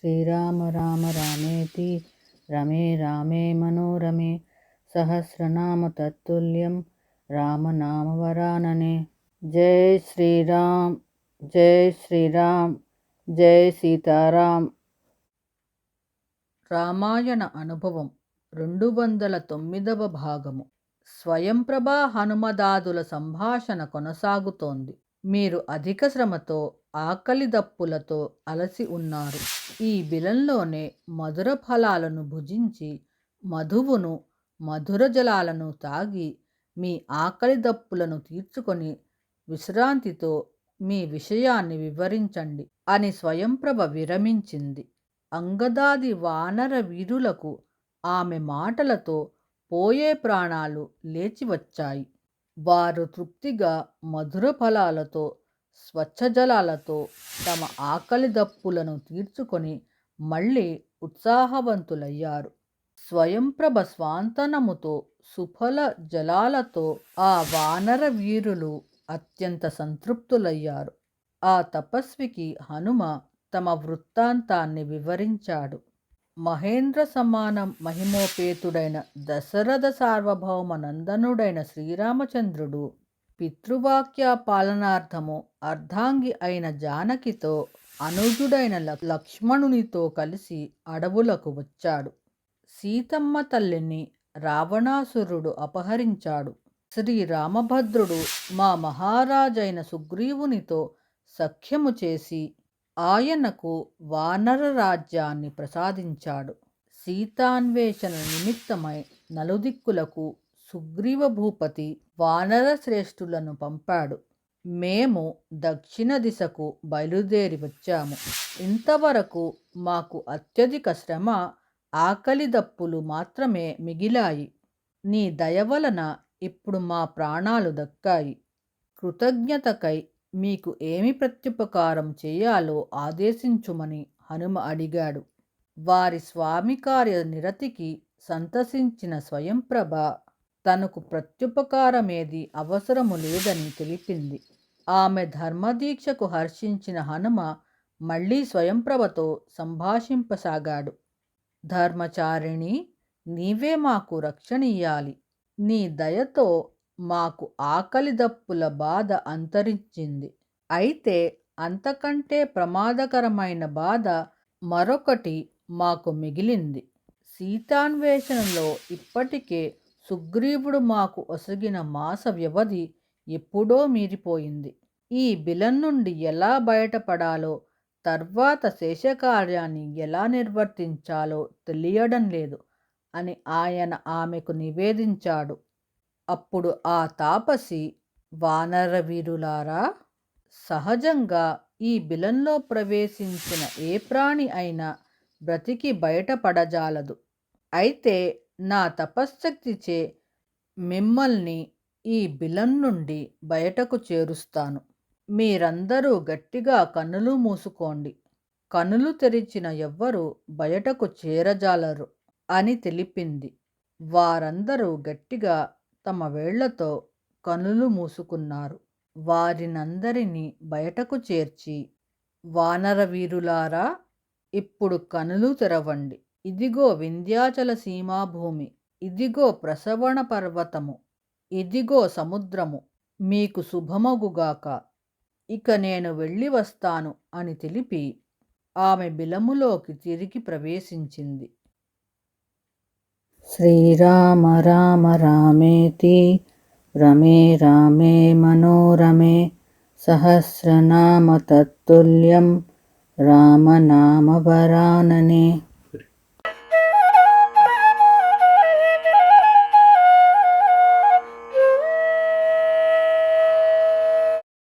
శ్రీరామ రామ రామేతి రమే రామే మనోరమే సహస్రనామ తత్తుల్యం రామనామవరాననే. జై శ్రీరామ్, జై శ్రీరామ్, జై సీతారాం. రామాయణ అనుభవం 209వ భాగము. స్వయంప్రభా హనుమదాదుల సంభాషణ కొనసాగుతోంది. మీరు అధిక శ్రమతో ఆకలి దప్పులతో అలసి ఉన్నారు. ఈ బిలంలోనే మధుర ఫలాలను భుజించి మధువును మధుర జలాలను తాగి మీ ఆకలి దప్పులను తీర్చుకొని విశ్రాంతితో మీ విషయాన్ని వివరించండి అని స్వయంప్రభ విరమించింది. అంగదాది వానర వీరులకు ఆమె మాటలతో పోయే ప్రాణాలు లేచివచ్చాయి. వారు తృప్తిగా మధుర ఫలాలతో స్వచ్ఛజలాలతో తమ ఆకలి దప్పులను తీర్చుకొని మళ్ళీ ఉత్సాహవంతులయ్యారు. స్వయంప్రభ స్వాంతనముతో సుఫల జలాలతో ఆ వానర వీరులు అత్యంత సంతృప్తులయ్యారు. ఆ తపస్వికి హనుమ తమ వృత్తాంతాన్ని వివరించాడు. మహేంద్ర సమానం మహిమోపేతుడైన దశరథ సార్వభౌమ నందనుడైన శ్రీరామచంద్రుడు పితృవాక్య పాలనార్థము అర్ధాంగి అయిన జానకితో అనుజుడైన లక్ష్మణునితో కలిసి అడవులకు వచ్చాడు. సీతమ్మ తల్లిని రావణాసురుడు అపహరించాడు. శ్రీరామభద్రుడు మా మహారాజైన సుగ్రీవునితో సఖ్యము చేసి ఆయనకు వానర రాజ్యాన్ని ప్రసాదించాడు. సీతాన్వేషణ నిమిత్తమై నలుదిక్కులకు సుగ్రీవ భూపతి వానర శ్రేష్ఠులను పంపాడు. మేము దక్షిణ దిశకు బయలుదేరి వచ్చాము. ఇంతవరకు మాకు అత్యధిక శ్రమ ఆకలి దప్పులు మాత్రమే మిగిలాయి. నీ దయ వలన ఇప్పుడు మా ప్రాణాలు దక్కాయి. కృతజ్ఞతకై మీకు ఏమి ప్రత్యుపకారం చేయాలో ఆదేశించుమని హనుమ అడిగాడు. వారి స్వామి కార్య నిరతికి సంతసించిన స్వయంప్రభ తనకు ప్రత్యుపకారమేది అవసరము లేదని తెలిపింది. ఆమె ధర్మదీక్షకు హర్షించిన హనుమ మళ్ళీ స్వయంప్రభతో సంభాషింపసాగాడు. ధర్మచారిణి, నీవే మాకు రక్షణియ్యాలి. నీ దయతో మాకు ఆకలి దప్పుల బాధ అంతరించింది. అయితే అంతకంటే ప్రమాదకరమైన బాధ మరొకటి మాకు మిగిలింది. సీతాన్వేషణలో ఇప్పటికే సుగ్రీవుడు మాకు ఒసగిన మాస వ్యవధి ఎప్పుడో మీరిపోయింది. ఈ బిలం నుండి ఎలా బయటపడాలో, తర్వాత శేషకార్యాన్ని ఎలా నిర్వర్తించాలో తెలియడం లేదు అని ఆయన ఆమెకు నివేదించాడు. అప్పుడు ఆ తాపసి, వానర వీరులారా, సహజంగా ఈ బిలంలో ప్రవేశించిన ఏ ప్రాణి అయినా బ్రతికి బయటపడజాలదు. అయితే నా తపశ్శక్తిచే మిమ్మల్ని ఈ బిలం నుండి బయటకు చేరుస్తాను. మీరందరూ గట్టిగా కన్నులు మూసుకోండి. కన్నులు తెరిచిన ఎవ్వరూ బయటకు చేరజాలరు అని తెలిపింది. వారందరూ గట్టిగా తమ వేళ్లతో కనులు మూసుకున్నారు. వారినందరినీ బయటకు చేర్చి, వానర వీరులారా, ఇప్పుడు కనులు తెరవండి. ఇదిగో వింధ్యాచల సీమాభూమి, ఇదిగో ప్రసవణ పర్వతము, ఇదిగో సముద్రము, మీకు శుభమగుగాక. ఇక నేను వెళ్ళి వస్తాను అని తెలిపి ఆమె బిలములోకి తిరిగి ప్రవేశించింది. శ్రీరామ రామ రామేతి రమే రామే మనోరమే సహస్రనామ తత్తుల్యం రామనామవరాననే.